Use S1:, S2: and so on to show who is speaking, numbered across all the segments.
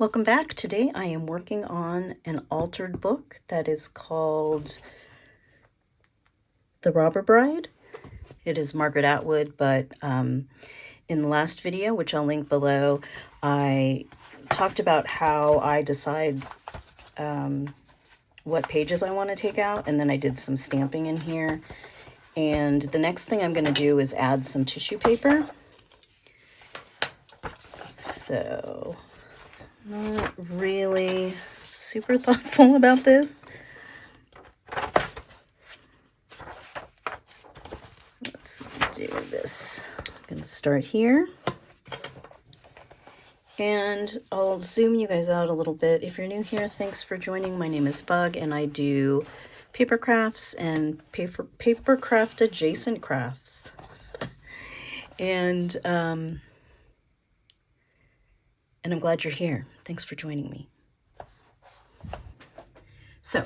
S1: Welcome back. Today I am working on an altered book that is called The Robber Bride. It is Margaret Atwood, but in the last video, which I'll link below, I talked about how I decide what pages I want to take out, and then I did some stamping in here. And the next thing I'm going to do is add some tissue paper. So, not really super thoughtful about this. Let's do this. I'm going to start here. And I'll zoom you guys out a little bit. If you're new here, thanks for joining. My name is Bug, and I do paper crafts and paper craft adjacent crafts. And I'm glad you're here. Thanks for joining me. So,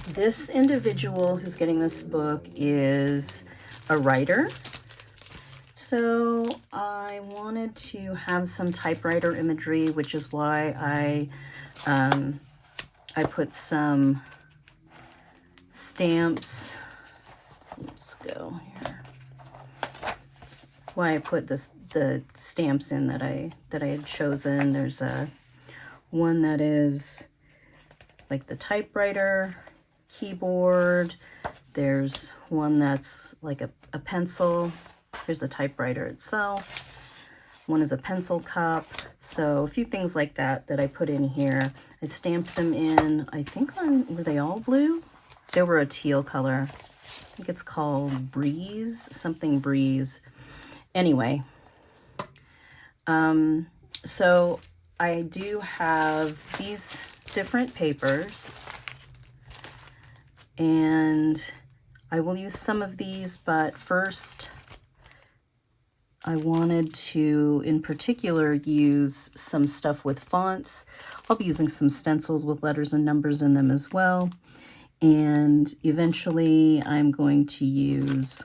S1: this individual who's getting this book is a writer. So I wanted to have some typewriter imagery, which is why I put some stamps. Let's go here. That's why I put the stamps in that I had chosen. There's one that is like the typewriter, keyboard. There's one that's like a pencil. There's a typewriter itself. One is a pencil cup. So a few things like that I put in here. I stamped them in, I think were they all blue? They were a teal color. I think it's called Breeze, something Breeze. Anyway, so I do have these different papers, and I will use some of these, but first I wanted to, in particular, use some stuff with fonts. I'll be using some stencils with letters and numbers in them as well. And eventually I'm going to use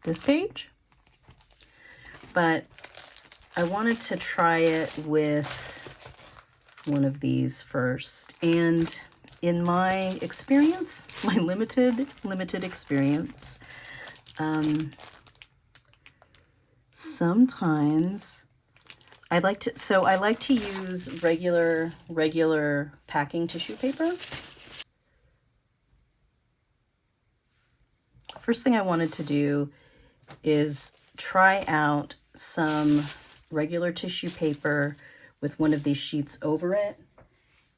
S1: this page. But I wanted to try it with one of these first. And in my experience, my limited experience, sometimes I like to use regular packing tissue paper. First thing I wanted to do is try out some regular tissue paper with one of these sheets over it,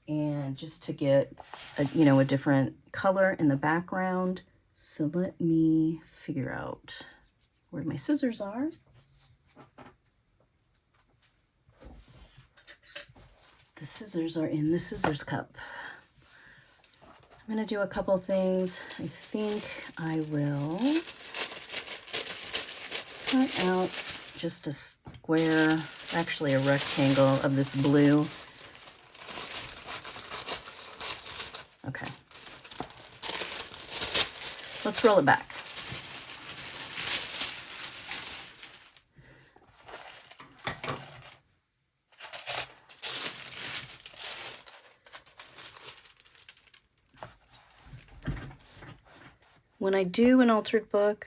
S1: and just to get a different color in the background. So let me figure out where my scissors are. The scissors are in the scissors cup. I'm going to do a couple things. I think I will cut out just a square, actually a rectangle of this blue. Okay. Let's roll it back. When I do an altered book,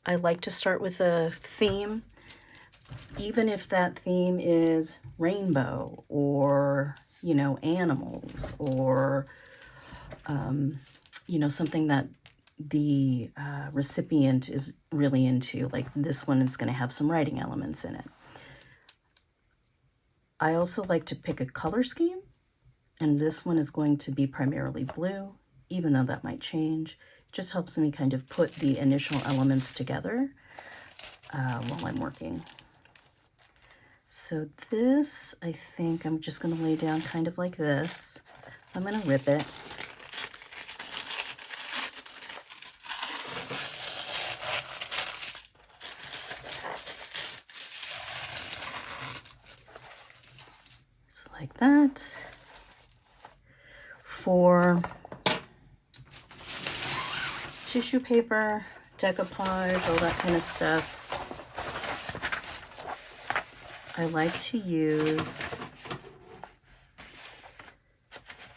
S1: I like to start with a theme, even if that theme is rainbow or, animals or, something that the recipient is really into. Like this one is going to have some writing elements in it. I also like to pick a color scheme, and this one is going to be primarily blue, even though that might change. Just helps me kind of put the initial elements together while I'm working. So this, I think I'm just going to lay down kind of like this. I'm going to rip it. Just like that. For tissue paper, decoupage, all that kind of stuff, I like to use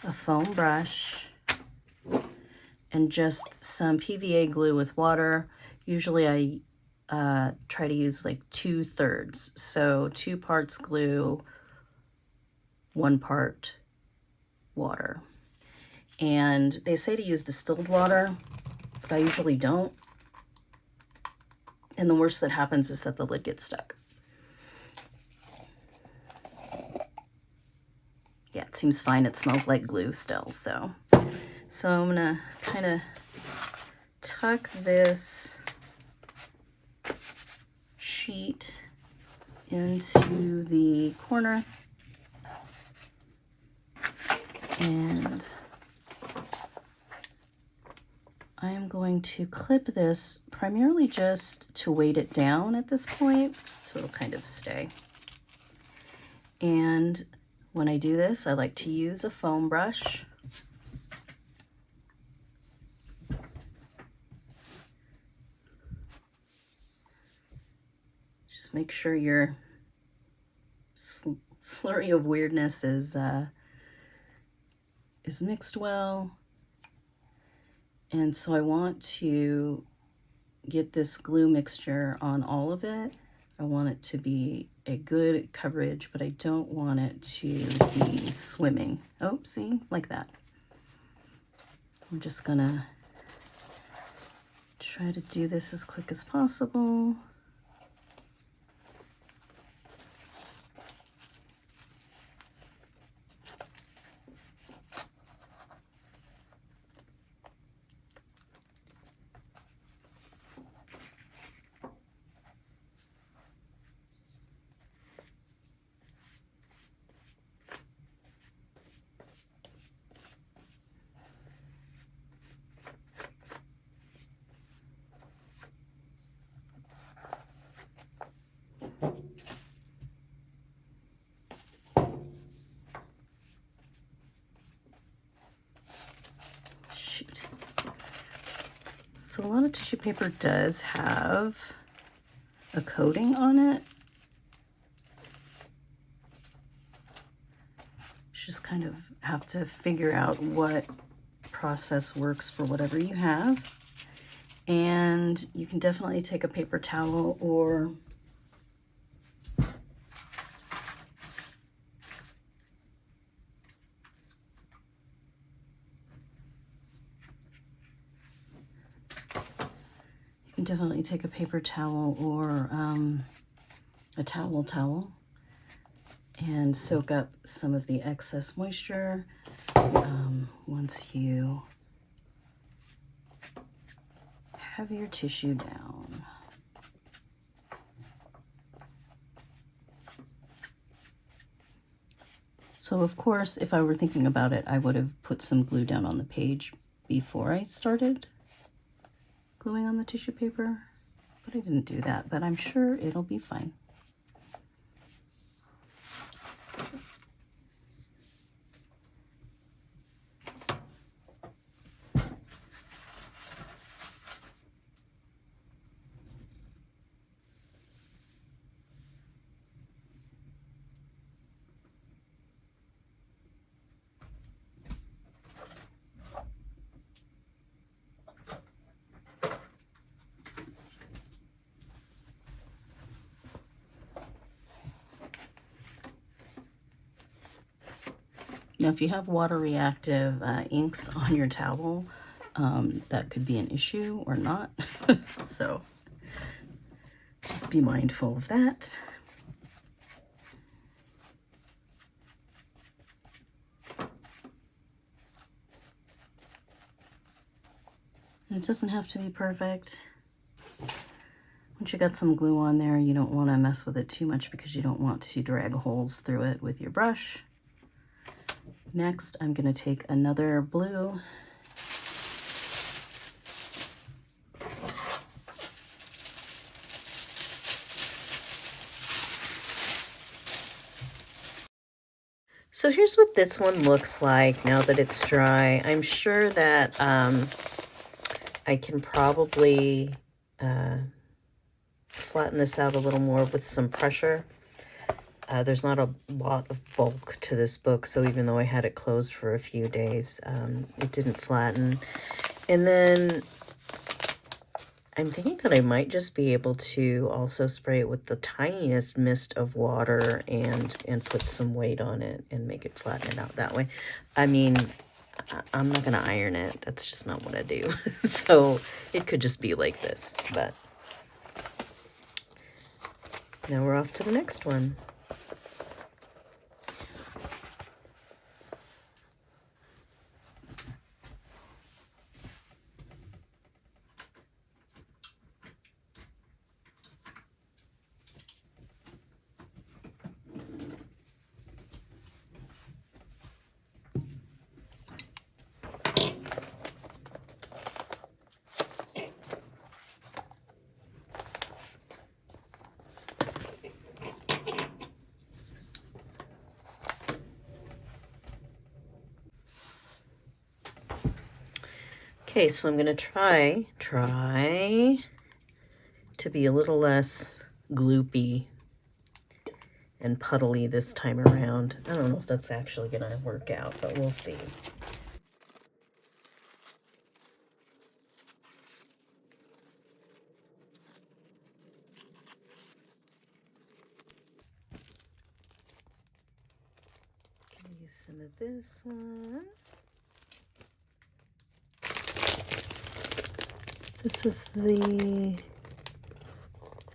S1: a foam brush and just some PVA glue with water. Usually I try to use like 2/3. So 2 parts glue, 1 part water. And they say to use distilled water, but I usually don't. And the worst that happens is that the lid gets stuck. Yeah, it seems fine. It smells like glue still. So I'm gonna kind of tuck this sheet into the corner, and I am going to clip this primarily just to weight it down at this point, so it'll kind of stay. And when I do this, I like to use a foam brush. Just make sure your slurry of weirdness is mixed well. And so I want to get this glue mixture on all of it. I want it to be a good coverage, but I don't want it to be swimming. Oh, see, like that. I'm just gonna try to do this as quick as possible. So a lot of tissue paper does have a coating on it. You just kind of have to figure out what process works for whatever you have. And you can definitely take a paper towel or a towel and soak up some of the excess moisture once you have your tissue down. So of course, if I were thinking about it, I would have put some glue down on the page before I started gluing on the tissue paper, but I didn't do that, but I'm sure it'll be fine. Now, if you have water reactive inks on your towel, that could be an issue or not. So just be mindful of that. And it doesn't have to be perfect. Once you got some glue on there, you don't want to mess with it too much because you don't want to drag holes through it with your brush. Next, I'm going to take another blue So here's what this one looks like now that it's dry. I'm sure that I can probably flatten this out a little more with some pressure. There's not a lot of bulk to this book, so even though I had it closed for a few days, it didn't flatten. And then I'm thinking that I might just be able to also spray it with the tiniest mist of water and put some weight on it and make it flatten it out that way. I mean, I'm not going to iron it. That's just not what I do. So it could just be like this, but now we're off to the next one. Okay, so I'm going to try to be a little less gloopy and puddly this time around. I don't know if that's actually going to work out, but we'll see. Can use some of this one. This is the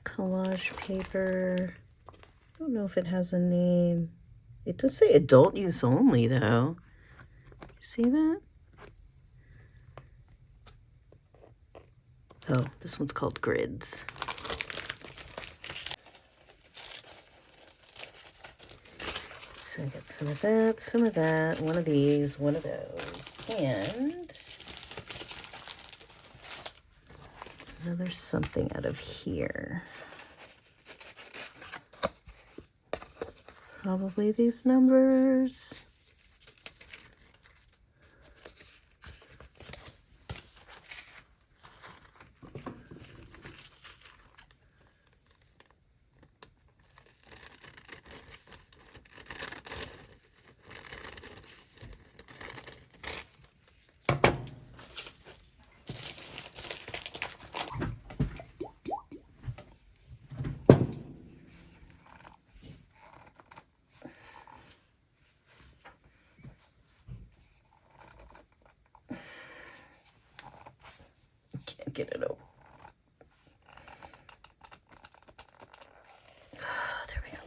S1: collage paper. I don't know if it has a name. It does say adult use only, though. See that? Oh, this one's called Grids. So I got some of that, one of these, one of those, and another something out of here. Probably these numbers. Can't get it open. There we go.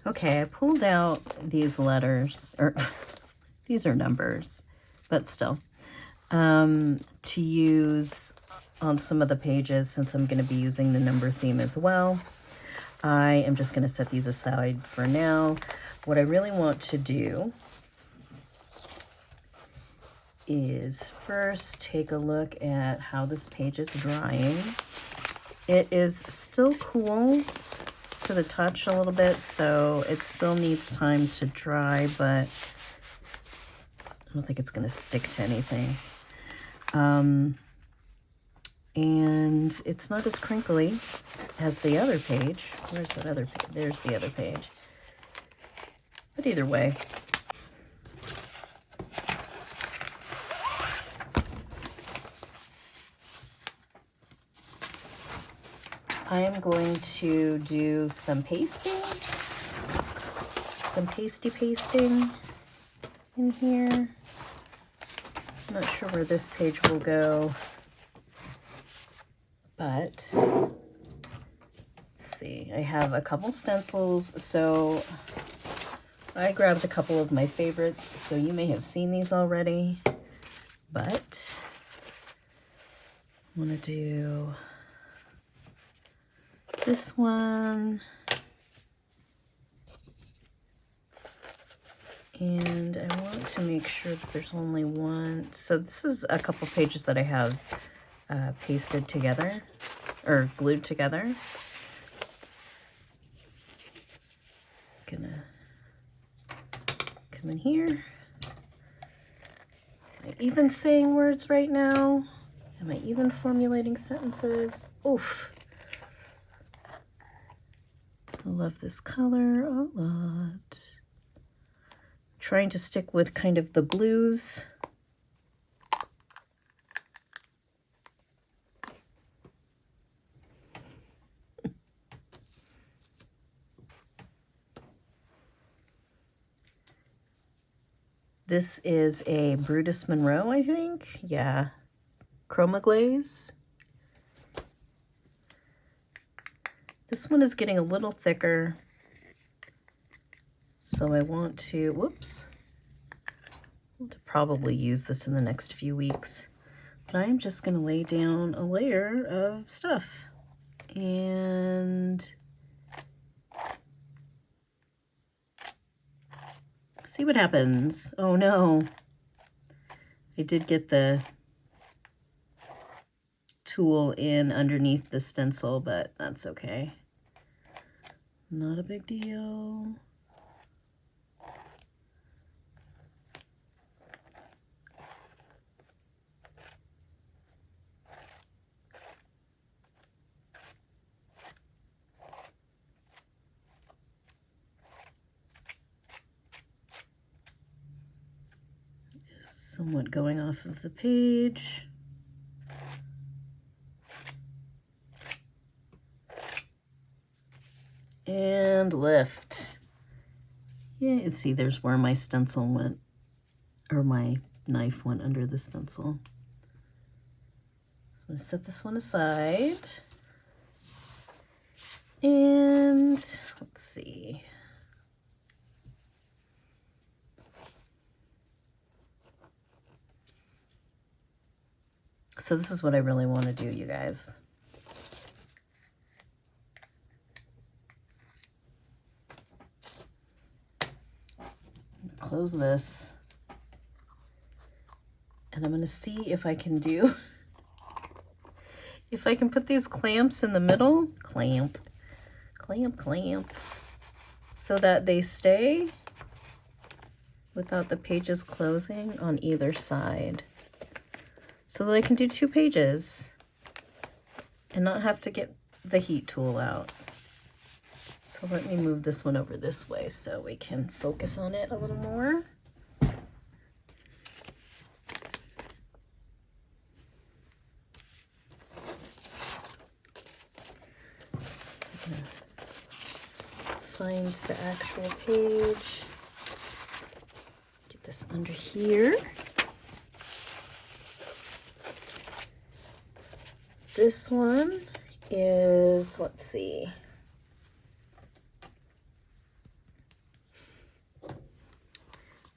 S1: Okay, I pulled out these letters, or these are numbers, but still, to use on some of the pages since I'm going to be using the number theme as well. I am just going to set these aside for now. What I really want to do is first take a look at how this page is drying. It is still cool to the touch a little bit, so it still needs time to dry, but I don't think it's going to stick to anything. And it's not as crinkly as the other page. Where's that other page? There's the other page. But either way, I am going to do some pasting, some pasting in here. I'm not sure where this page will go, but let's see. I have a couple stencils, so I grabbed a couple of my favorites, so you may have seen these already, but I want to do this one, and I want to make sure that there's only one. So this is a couple pages that I have pasted together, or glued together. Gonna come in here. Am I even saying words right now? Am I even formulating sentences? Oof. I love this color a lot. Trying to stick with kind of the blues. This is a Brutus Monroe, I think. Yeah. Chroma glaze. This one is getting a little thicker, so I want to, whoops, I'll probably use this in the next few weeks, but I'm just going to lay down a layer of stuff and see what happens. Oh no, I did get the tool in underneath the stencil, but that's okay. Not a big deal. Somewhat going off of the page. And lift. Yeah, you see there's where my stencil went, or my knife went under the stencil. So I'm going to set this one aside. And let's see. So this is what I really want to do, you guys. Close this, and I'm going to see if I can do, if I can put these clamps in the middle, clamp, so that they stay without the pages closing on either side, so that I can do 2 pages and not have to get the heat tool out. So let me move this one over this way so we can focus on it a little more. Find the actual page. Get this under here. This one is, let's see.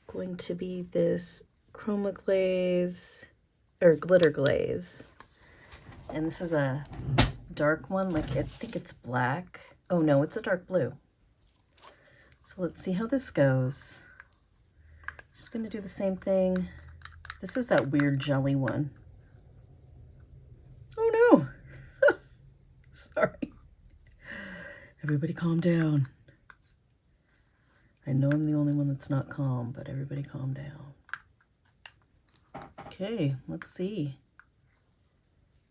S1: Going to be this chroma glaze or glitter glaze, and this is a dark one, like I think it's black. Oh no, it's a dark blue. So let's see how this goes. Just going to do the same thing This is that weird jelly one. Oh no! Sorry. Everybody calm down. I know I'm the only one that's not calm, but everybody calm down. Okay, let's see.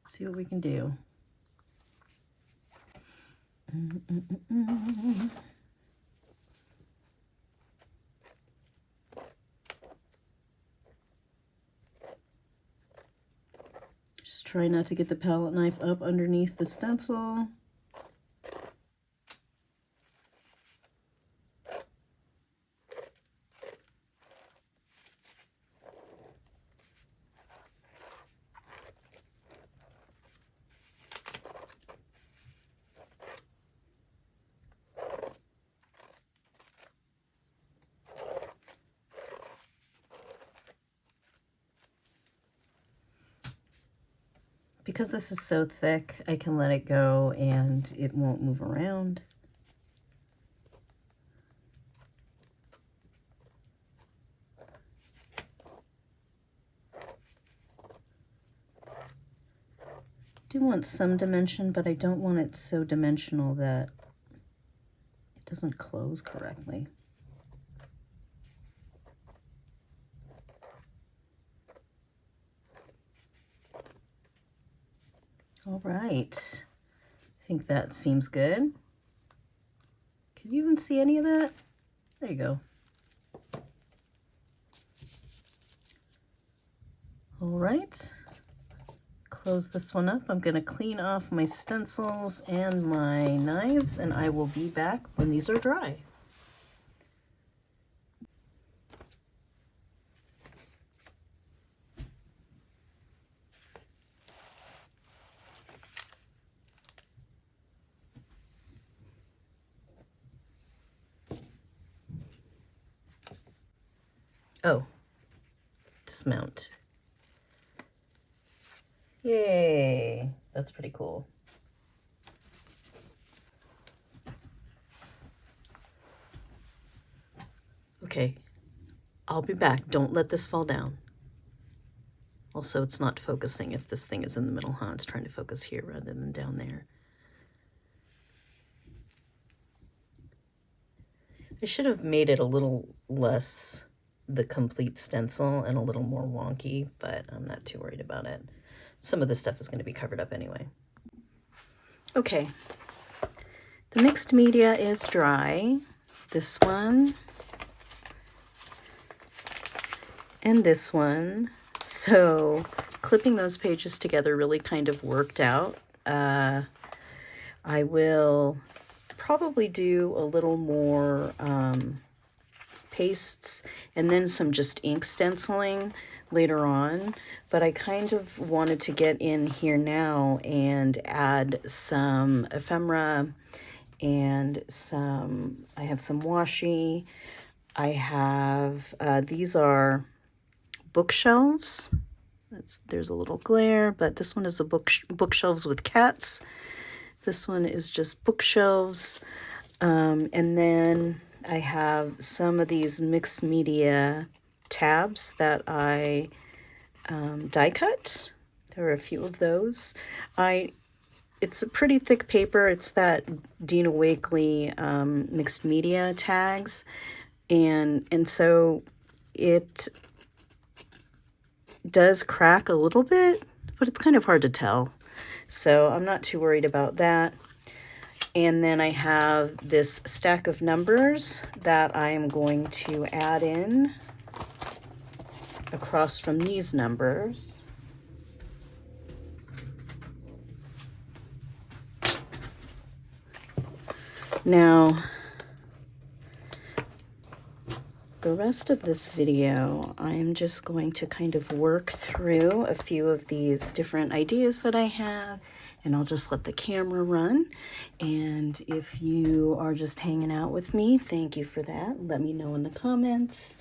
S1: See what we can do. Just try not to get the palette knife up underneath the stencil. Because this is so thick, I can let it go and it won't move around. I do want some dimension, but I don't want it so dimensional that it doesn't close correctly. All right, I think that seems good. Can you even see any of that? There you go. All right, close this one up. I'm gonna clean off my stencils and my knives, and I will be back when these are dry. Oh, dismount. Yay, that's pretty cool. Okay, I'll be back. Don't let this fall down. Also, it's not focusing if this thing is in the middle, huh? It's trying to focus here rather than down there. I should have made it a little less the complete stencil and a little more wonky, but I'm not too worried about it. Some of this stuff is going to be covered up anyway. Okay, the mixed media is dry. This one and this one. So clipping those pages together really kind of worked out. I will probably do a little more pastes and then some just ink stenciling later on, but I kind of wanted to get in here now and add some ephemera and I have some washi. I have, these are bookshelves. There's a little glare, but this one is a bookshelves with cats. This one is just bookshelves. And then I have some of these mixed media tabs that I die cut. There are a few of those. It's a pretty thick paper. It's that Dina Wakley mixed media tags. And so it does crack a little bit, but it's kind of hard to tell. So I'm not too worried about that. And then I have this stack of numbers that I am going to add in across from these numbers. Now, the rest of this video, I'm just going to kind of work through a few of these different ideas that I have, and I'll just let the camera run. And if you are just hanging out with me, thank you for that. Let me know in the comments.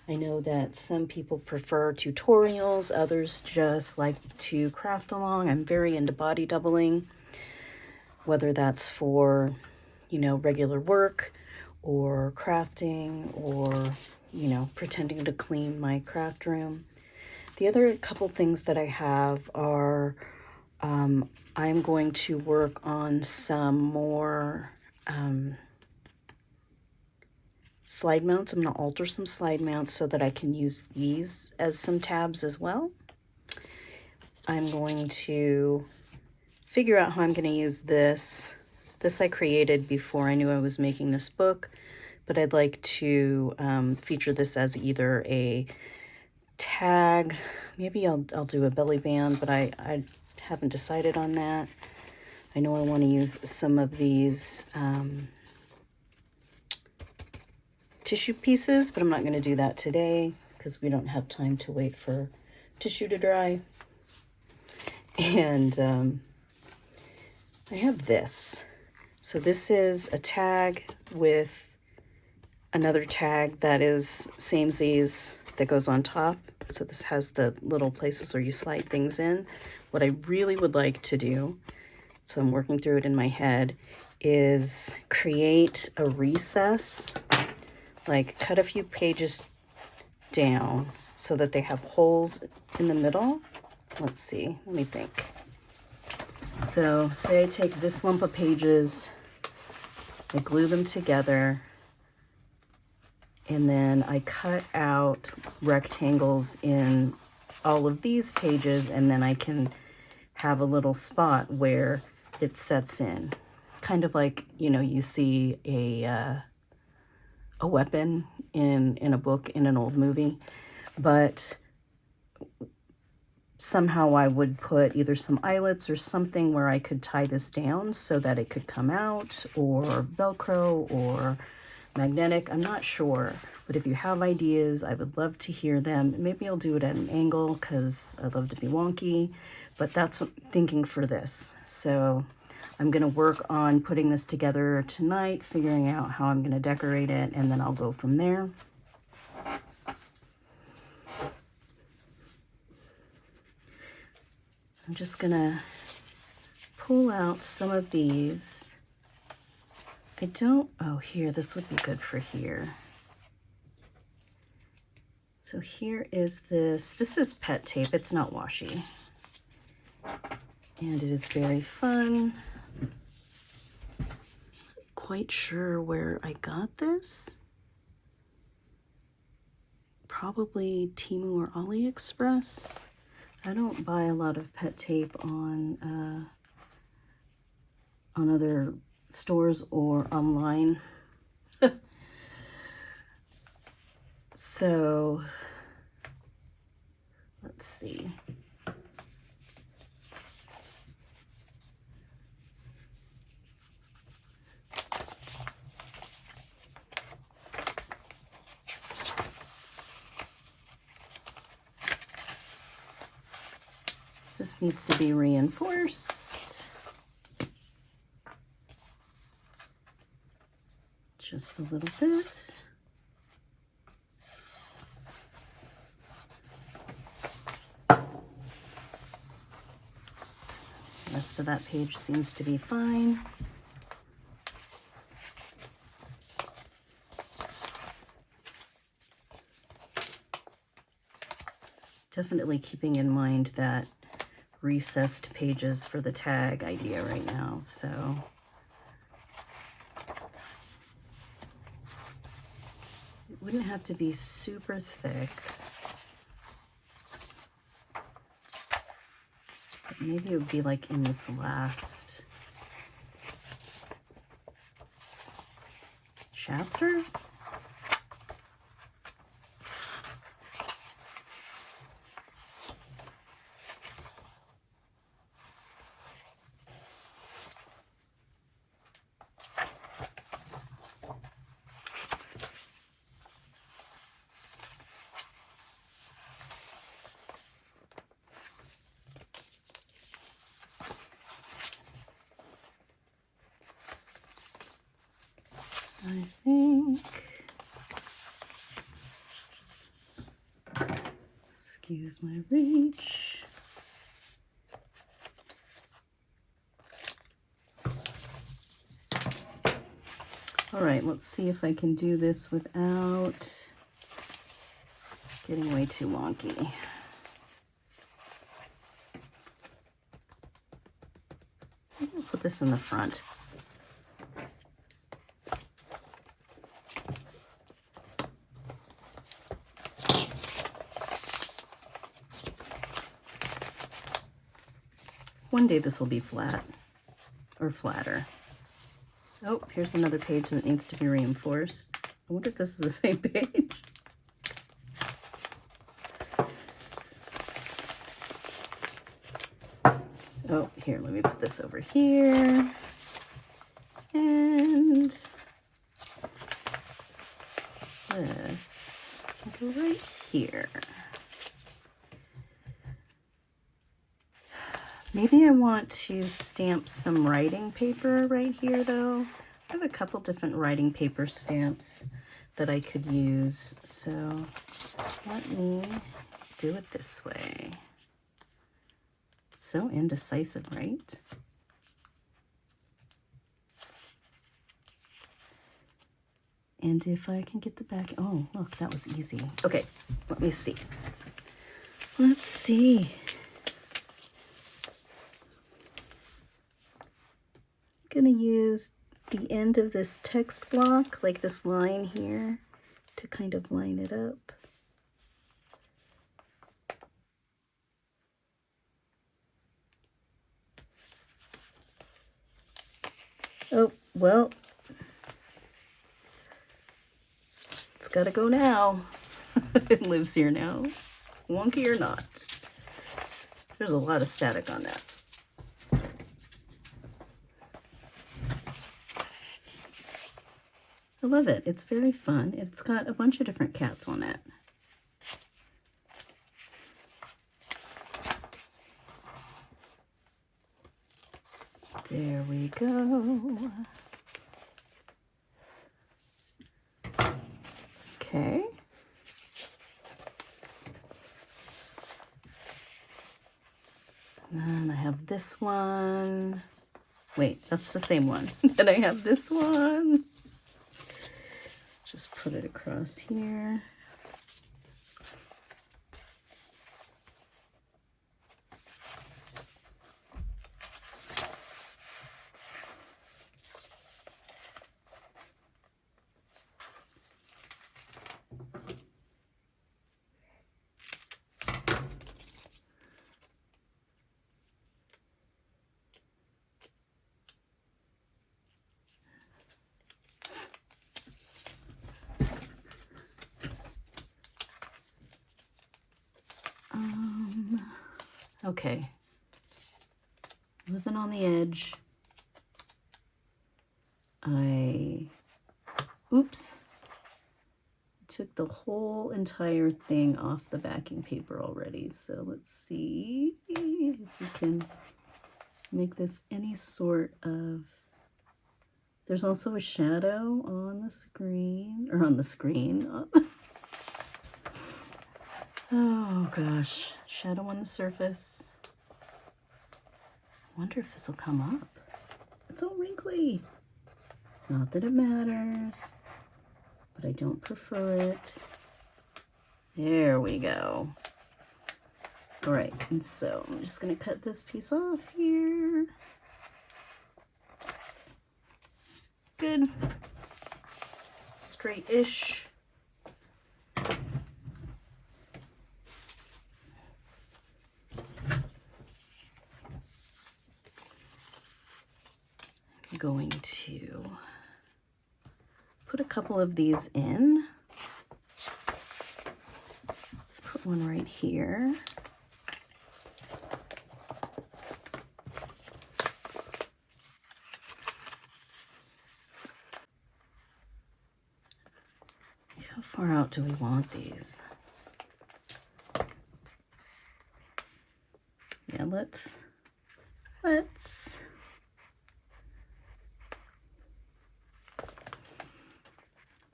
S1: I know that some people prefer tutorials, others just like to craft along. I'm very into body doubling, whether that's for, you know, regular work or crafting or, you know, pretending to clean my craft room. The other couple things that I have are I'm going to work on some more slide mounts. I'm going to alter some slide mounts so that I can use these as some tabs as well. I'm going to figure out how I'm going to use this. This I created before I knew I was making this book, but I'd like to feature this as either a tag. Maybe I'll do a belly band, but I haven't decided on that. I know I want to use some of these tissue pieces, but I'm not going to do that today because we don't have time to wait for tissue to dry. And I have this. So this is a tag with another tag that is samesies that goes on top. So this has the little places where you slide things in. What I really would like to do, so I'm working through it in my head, is create a recess, like cut a few pages down so that they have holes in the middle. Let's see, let me think. So say I take this lump of pages, I glue them together, and then I cut out rectangles in all of these pages, and then I can have a little spot where it sets in. Kind of like, you know, you see a weapon in a book, in an old movie, but somehow I would put either some eyelets or something where I could tie this down so that it could come out, or Velcro or magnetic. I'm not sure, but if you have ideas, I would love to hear them. Maybe I'll do it at an angle because I love to be wonky, but that's what I'm thinking for this. So I'm going to work on putting this together tonight, figuring out how I'm going to decorate it, and then I'll go from there. I'm just going to pull out some of these. Oh, here, this would be good for here. So here is this. This is pet tape. It's not washi. And it is very fun. Quite sure where I got this. Probably Temu or AliExpress. I don't buy a lot of pet tape on other stores or online. So let's see. This needs to be reinforced. Just a little bit. The rest of that page seems to be fine. Definitely keeping in mind that recessed pages for the tag idea right now, so it wouldn't have to be super thick, but maybe it would be like in this last chapter. I think, excuse my reach. All right, let's see if I can do this without getting way too wonky. I'll put this in the front. One day this will be flat or flatter. Oh, here's another page that needs to be reinforced. I wonder if this is the same page. Oh, here, let me put this over here. And this will go right here. Maybe I want to stamp some writing paper right here though. I have a couple different writing paper stamps that I could use. So let me do it this way. So indecisive, right? And if I can get the back, oh, look, that was easy. Okay, let me see. Let's see. I'm gonna use the end of this text block, like this line here, to kind of line it up. Oh, well, it's gotta go now. It lives here now, wonky or not. There's a lot of static on that. I love it. It's very fun. It's got a bunch of different cats on it. There we go. Okay. And then I have this one. Wait, that's the same one. Then I have this one. Just put it across here. Okay, living on the edge. Oops, took the whole entire thing off the backing paper already. So let's see if we can make this any sort of, there's also a shadow on the screen, or on the screen. Oh gosh, shadow on the surface. I wonder if this will come up. It's all wrinkly. Not that it matters, but I don't prefer it. There we go. All right, and so I'm just gonna cut this piece off here. Good. Straight-ish. I'm going to put a couple of these in. Let's put one right here. How far out do we want these? Yeah, let's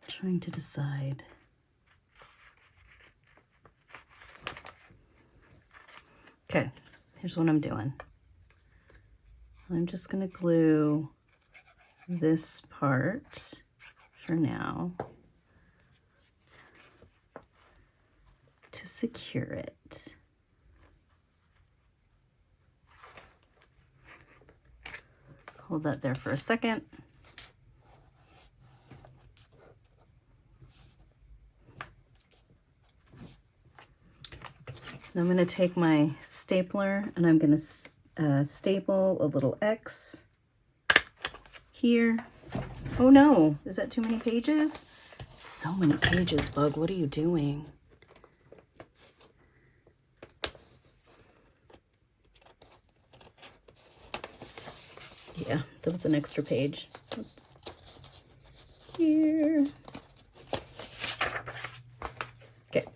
S1: trying to decide. Okay, here's what I'm doing. I'm just going to glue this part for now to secure it. Hold that there for a second. Now I'm going to take my stapler and I'm going to staple a little X here. Oh no, is that too many pages? So many pages, Bug. What are you doing? Yeah, that was an extra page. Here. Okay.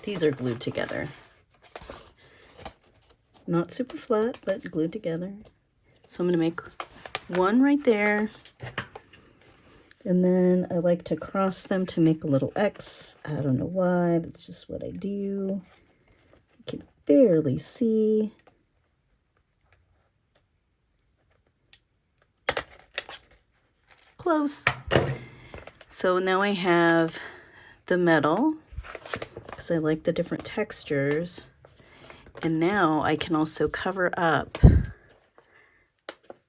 S1: These are glued together. Not super flat, but glued together. So I'm going to make one right there. And then I like to cross them to make a little X. I don't know why, that's just what I do. You can barely see. Close. So now I have the metal, because I like the different textures. And now I can also cover up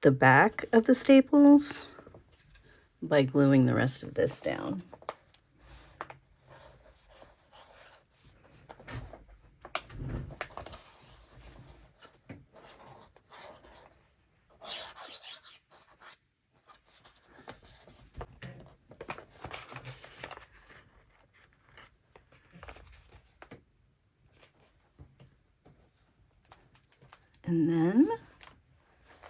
S1: the back of the staples by gluing the rest of this down. And then,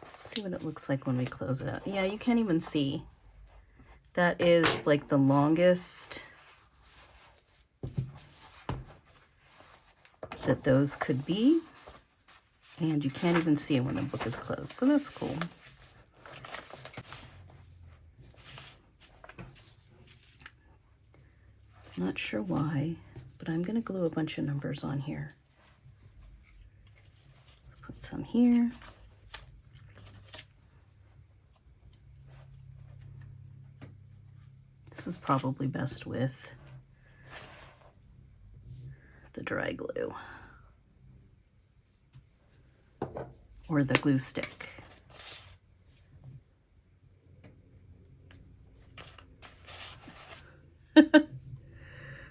S1: let's see what it looks like when we close it out. Yeah, you can't even see. That is like the longest that those could be. And you can't even see it when the book is closed. So that's cool. Not sure why, but I'm going to glue a bunch of numbers on here. Put some here. This is probably best with the dry glue or the glue stick.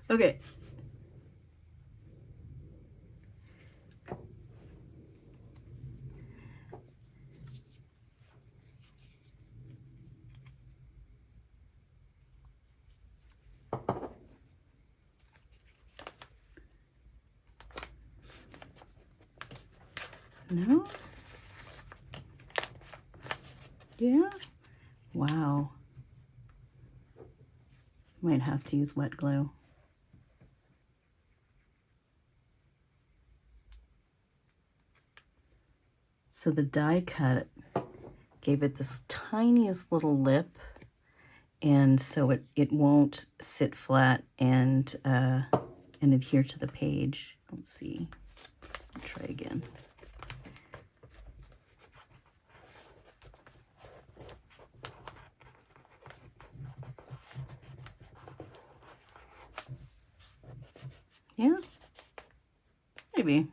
S1: Okay. No? Yeah? Wow. Might have to use wet glue. So the die cut gave it this tiniest little lip, and so it won't sit flat and adhere to the page. Let's see. I'll try again. Yeah, maybe.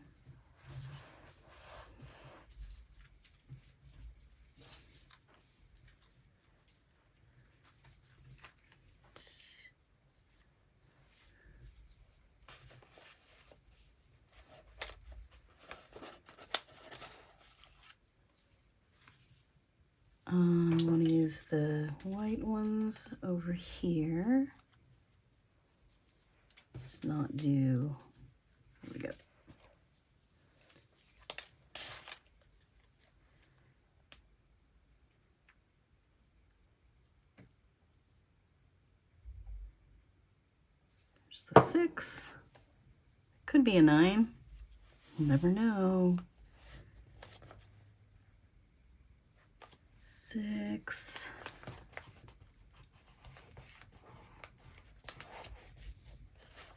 S1: I want to use the white ones over here. Let's not do, there we go. There's the 6. Could be a 9. You never know. 6.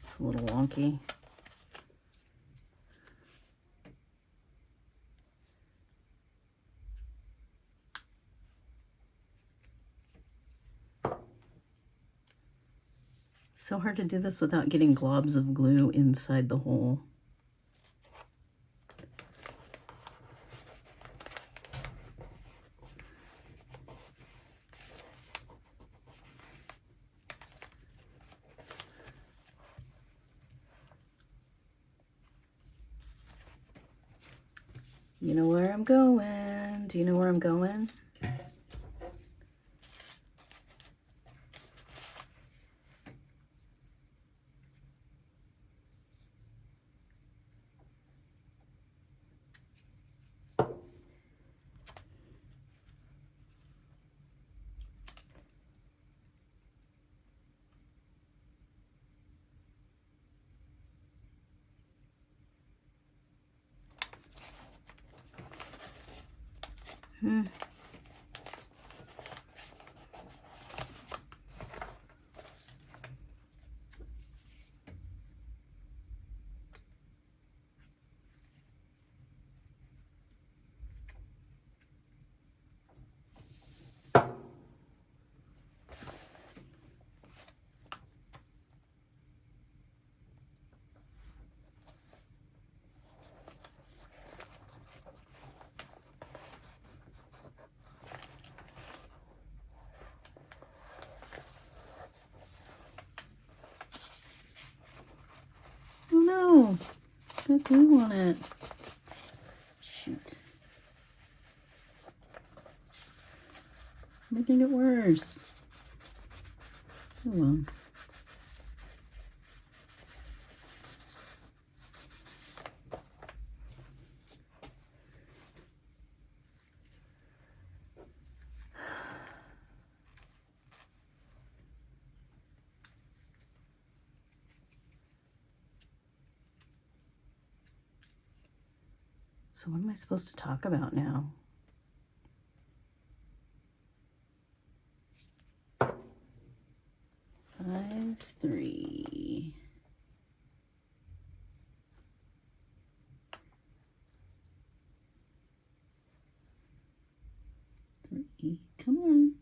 S1: It's a little wonky. It's so hard to do this without getting globs of glue inside the hole. You know where I'm going. Do you know where I'm going? Oh no, got glue on it. Shoot. Making it worse. Oh well. So what am I supposed to talk about now? Five, 3. Come on.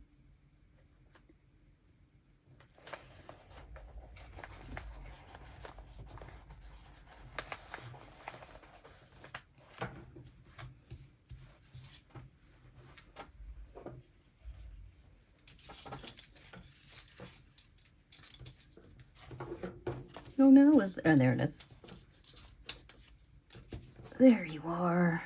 S1: Oh no, oh, there it is. There you are.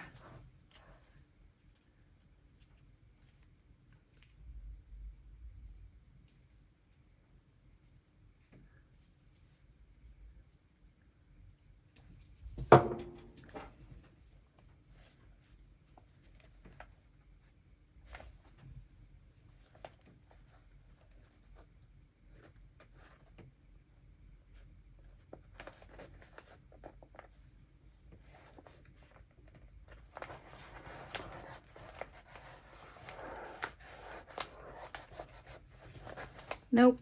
S1: Nope.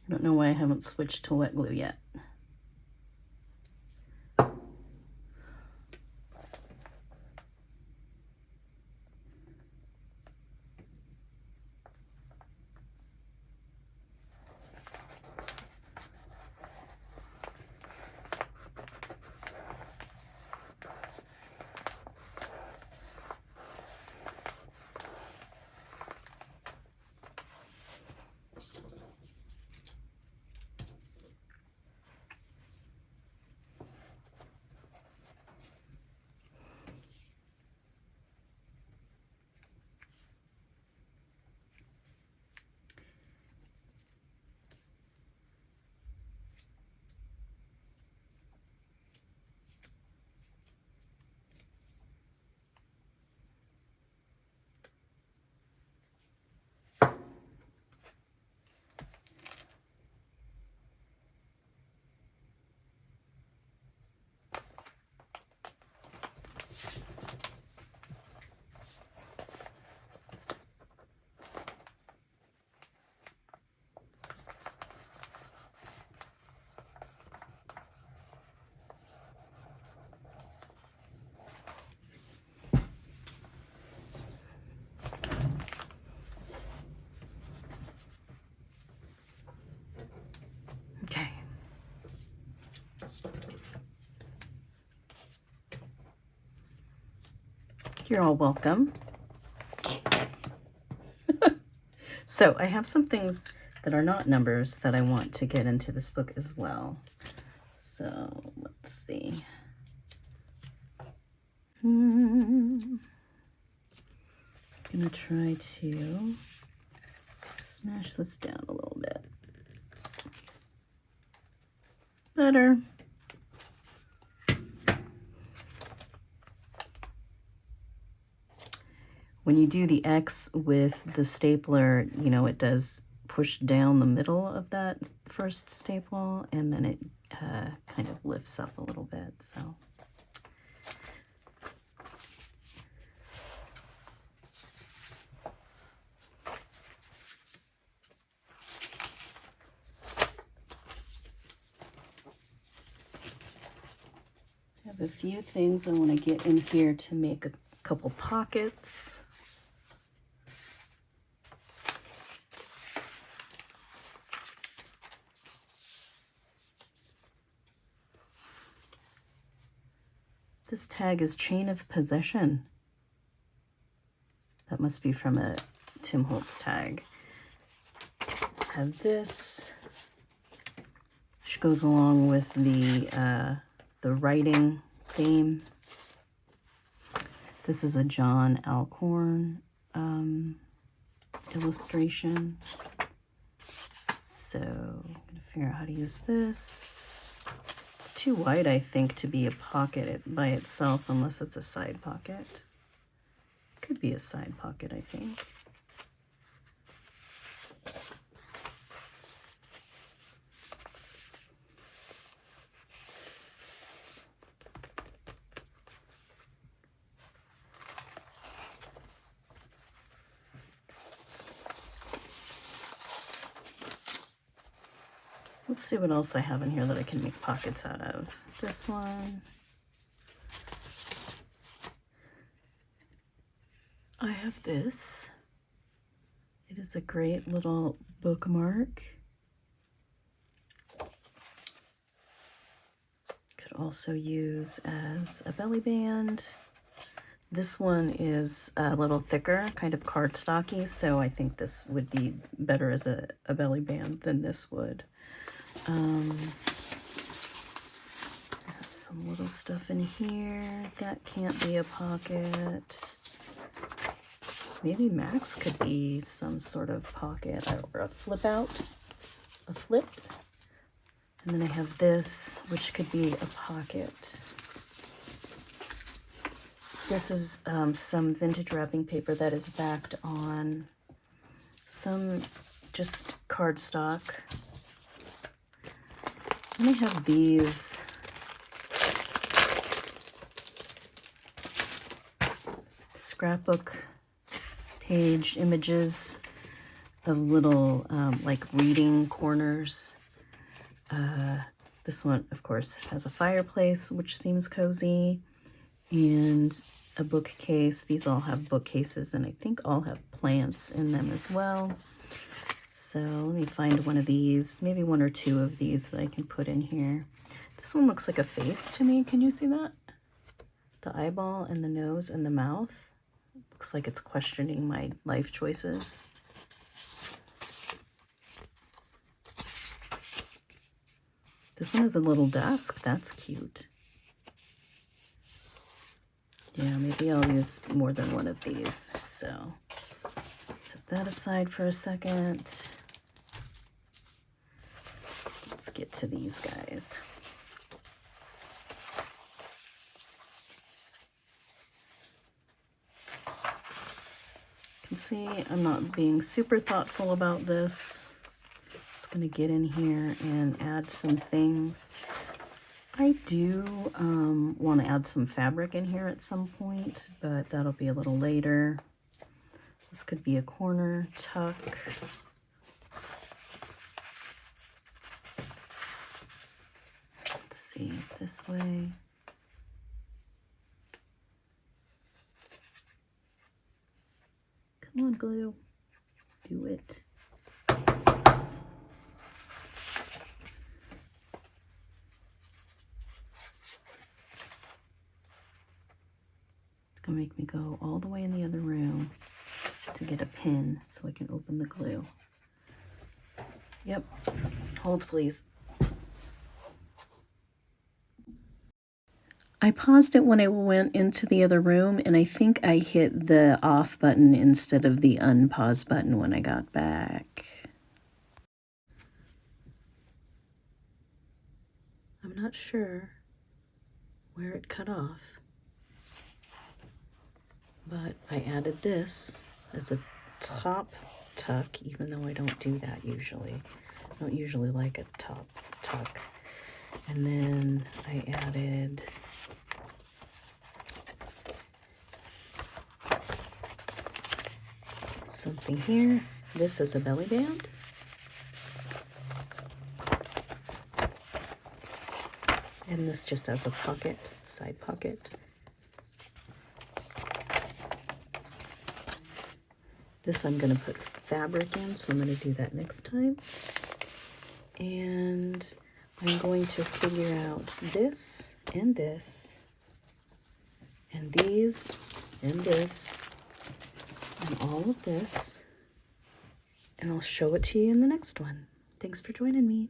S1: I don't know why I haven't switched to wet glue yet. Okay. You're all welcome. So I have some things that are not numbers that I want to get into this book as well. So let's gonna try to smash this down a little bit. Better. When you do the X with the stapler, you know, it does push down the middle of that first staple, and then it kind of lifts up a little bit, so. I have a few things I want to get in here to make a couple pockets. This tag is Chain of Possession. That must be from a Tim Holtz tag. I have this, which goes along with the writing theme. This is a John Alcorn illustration. So I'm gonna figure out how to use this. It's too wide, I think, to be a pocket by itself, unless it's a side pocket. Could be a side pocket, I think. Let's see what else I have in here that I can make pockets out of. This one. I have this. It is a great little bookmark. Could also use as a belly band. This one is a little thicker, kind of cardstocky, so I think this would be better as a belly band than this would. I have some little stuff in here that can't be a pocket. Maybe Max could be some sort of pocket or a flip out, a flip. And then I have this, which could be a pocket. This is some vintage wrapping paper that is backed on some just cardstock. And I have these scrapbook page images of little like reading corners. This one, of course, has a fireplace, which seems cozy, and a bookcase. These all have bookcases, and I think all have plants in them as well. So let me find one of these, maybe one or two of these that I can put in here. This one looks like a face to me. Can you see that? The eyeball and the nose and the mouth. Looks like it's questioning my life choices. This one is a little desk. That's cute. Yeah, maybe I'll use more than one of these. So set that aside for a second. Let's get to these guys. You can see I'm not being super thoughtful about this. Just gonna get in here and add some things. I do want to add some fabric in here at some point, but that'll be a little later. This could be a corner tuck. Let's see, this way. Come on, glue. Do it. It's gonna make me go all the way in the other room to get a pin so I can open the glue. Yep, hold please. I paused it when I went into the other room, and I think I hit the off button instead of the unpause button when I got back. I'm not sure where it cut off, but I added this as a top tuck, even though I don't do that usually. I don't usually like a top tuck. And then I added something here. This is a belly band. And this just has a pocket, side pocket. This I'm going to put fabric in, so I'm going to do that next time. And I'm going to figure out this, and these, and this, and all of this. And I'll show it to you in the next one. Thanks for joining me.